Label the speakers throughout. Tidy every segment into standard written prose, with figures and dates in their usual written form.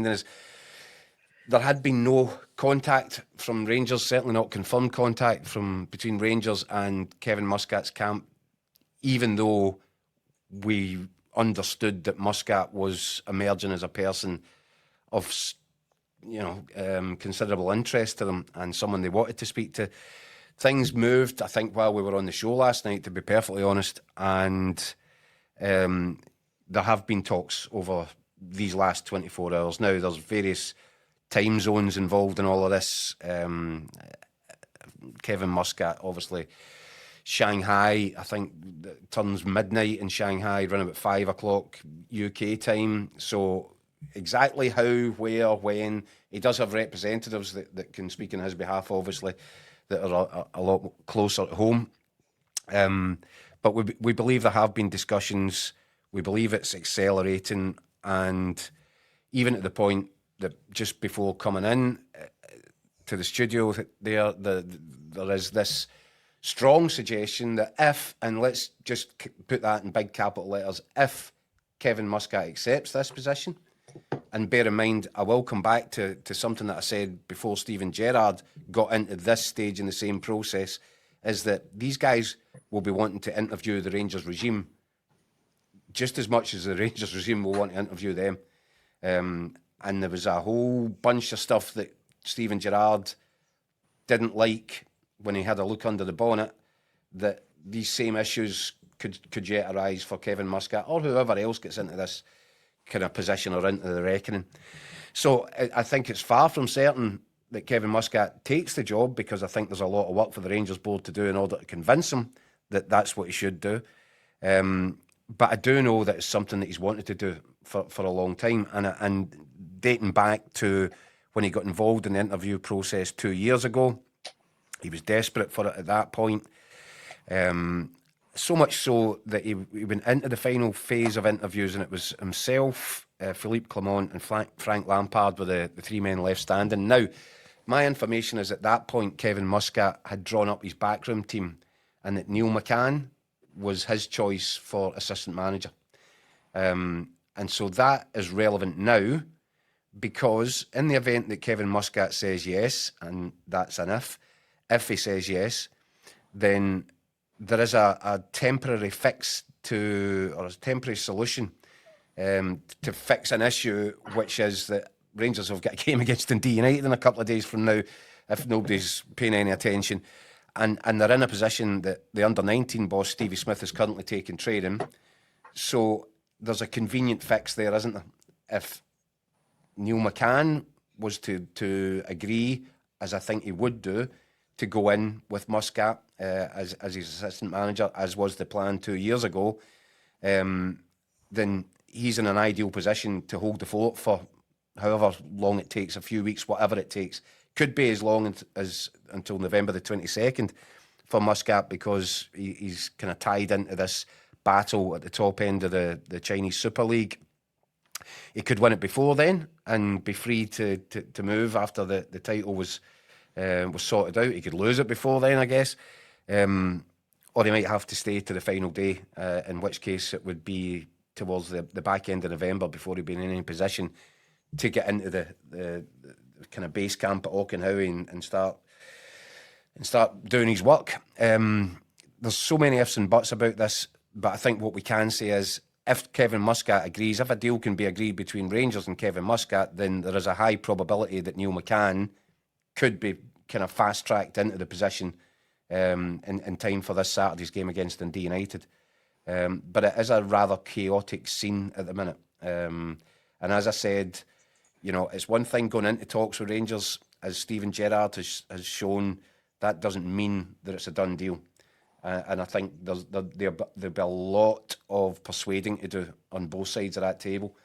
Speaker 1: is there had been no contact from Rangers, certainly not confirmed contact between Rangers and Kevin Muscat's camp, even though we understood that Muscat was emerging as a person of, considerable interest to them and someone they wanted to speak to. Things moved, I think, while we were on the show last night, to be perfectly honest, and there have been talks over these last 24 hours. Now, there's various time zones involved in all of this. Kevin Muscat, obviously, Shanghai, I think, turns midnight in Shanghai, around about 5 o'clock UK time. So exactly how, where, when, he does have representatives that can speak on his behalf, obviously, that are a lot closer to home. But we believe there have been discussions. We believe it's accelerating, and even at the point that just before coming in to the studio, there is this strong suggestion that if, and let's just put that in big capital letters, if Kevin Muscat accepts this position, and bear in mind, I will come back to something that I said before Steven Gerrard got into this stage in the same process, is that these guys will be wanting to interview the Rangers regime just as much as the Rangers regime will want to interview them. And there was a whole bunch of stuff that Steven Gerrard didn't like when he had a look under the bonnet, that these same issues could yet arise for Kevin Muscat or whoever else gets into this kind of position or into the reckoning. So I think it's far from certain that Kevin Muscat takes the job, because I think there's a lot of work for the Rangers board to do in order to convince him that that's what he should do. But I do know that it's something that he's wanted to do for a long time. And dating back to when he got involved in the interview process 2 years ago, he was desperate for it at that point. So much so that he went into the final phase of interviews, and it was himself, Philippe Clement and Frank Lampard were the three men left standing. Now, my information is at that point Kevin Muscat had drawn up his backroom team, and that Neil McCann was his choice for assistant manager. And so that is relevant now, because in the event that Kevin Muscat says yes, and that's an if he says yes, then there is a temporary fix or a temporary solution to fix an issue, which is that Rangers have got a game against Dundee United in a couple of days from now, if nobody's paying any attention. And they're in a position that the under-19 boss, Stevie Smith, is currently taking training. So there's a convenient fix there, isn't there? If Neil McCann was to agree, as I think he would do, to go in with Muscat as his assistant manager, as was the plan 2 years ago, then he's in an ideal position to hold the fort for however long it takes, a few weeks, whatever it takes. Could be as long as until November the 22nd for Muscat, because he's kind of tied into this battle at the top end of the Chinese Super League. He could win it before then and be free to move after the title was sorted out. He could lose it before then, I guess. Or he might have to stay to the final day, in which case it would be towards the back end of November before he'd be in any position to get into the kind of base camp at Auchenhowie and start doing his work. There's so many ifs and buts about this, but I think what we can say is, if Kevin Muscat agrees, if a deal can be agreed between Rangers and Kevin Muscat, then there is a high probability that Neil McCann could be kind of fast-tracked into the position in time for this Saturday's game against Dundee United. But it is a rather chaotic scene at the minute. And as I said, it's one thing going into talks with Rangers, as Steven Gerrard has shown. That doesn't mean that it's a done deal. And I think there'll be a lot of persuading to do on both sides of that table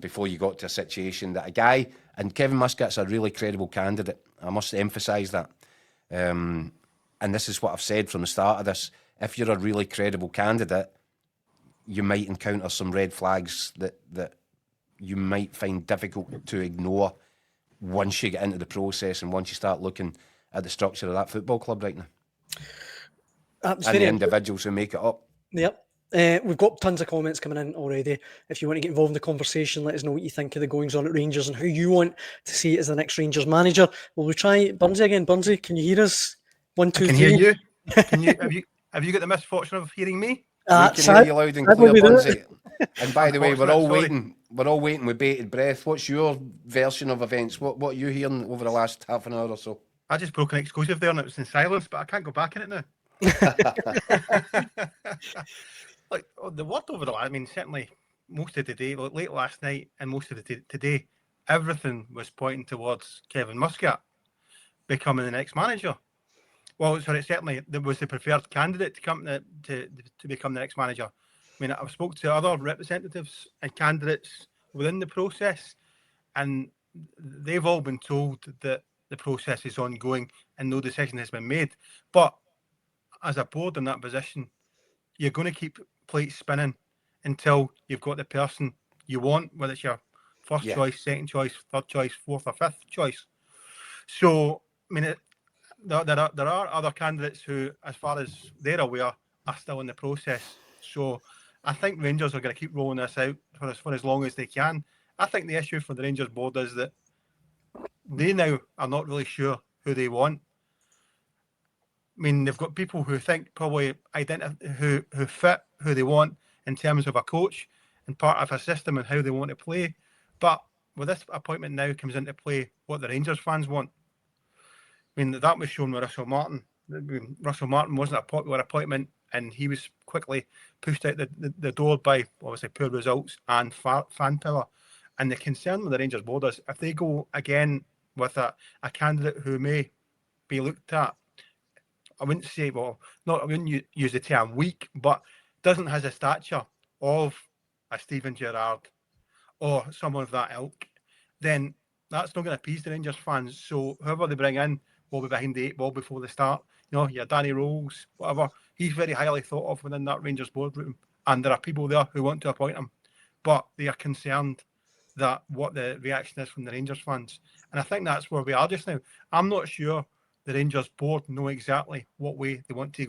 Speaker 1: before you got to a situation that a guy, and Kevin Muscat's a really credible candidate, I must emphasise that. And this is what I've said from the start of this. If you're a really credible candidate, you might encounter some red flags that you might find difficult to ignore once you get into the process and once you start looking at the structure of that football club right now. And the individuals who make it up.
Speaker 2: Yep. We've got tons of comments coming in already. If you want to get involved in the conversation, let us know what you think of the goings on at Rangers and who you want to see as the next Rangers manager. Will we try Burnsy again? Burnsy, can you hear us? 1, 2, 3.
Speaker 3: I can hear you. Can you? Have you got the misfortune of hearing me?
Speaker 1: We can hear you loud and clear, Burnsy. And by the way, we're all waiting with bated breath. What's your version of events? What are you hearing over the last half an hour or so?
Speaker 3: I just broke an exclusive there and it was in silence, but I can't go back in it now. Like the word over the last, I mean, certainly most of the day, like late last night and most of the today, everything was pointing towards Kevin Muscat becoming the next manager. Well, sorry, certainly there was the preferred candidate to come to become the next manager. I mean, I've spoke to other representatives and candidates within the process, and they've all been told that the process is ongoing and no decision has been made. But as a board in that position, you're going to keep plates spinning until you've got the person you want, whether it's your first choice, second choice, third choice, fourth or fifth choice. So, I mean, there are other candidates who, as far as they're aware, are still in the process. So I think Rangers are going to keep rolling this out for as long as they can. I think the issue for the Rangers board is that they now are not really sure who they want. I mean, they've got people who think probably who fit who they want in terms of a coach and part of a system and how they want to play. But with this appointment now comes into play what the Rangers fans want. I mean, that was shown with Russell Martin. Russell Martin wasn't a popular appointment and he was quickly pushed out the door by obviously poor results and fan power. And the concern with the Rangers board is if they go again with a candidate who may be looked at, I wouldn't say, I wouldn't use the term weak, but doesn't have the stature of a Steven Gerrard or someone of that ilk, then that's not going to appease the Rangers fans. So whoever they bring in will be behind the 8 ball before they start. You know, your Danny Rose, whatever. He's very highly thought of within that Rangers boardroom, and there are people there who want to appoint him, but they are concerned that what the reaction is from the Rangers fans. And I think that's where we are just now. I'm not sure the Rangers board know exactly what way they want to go.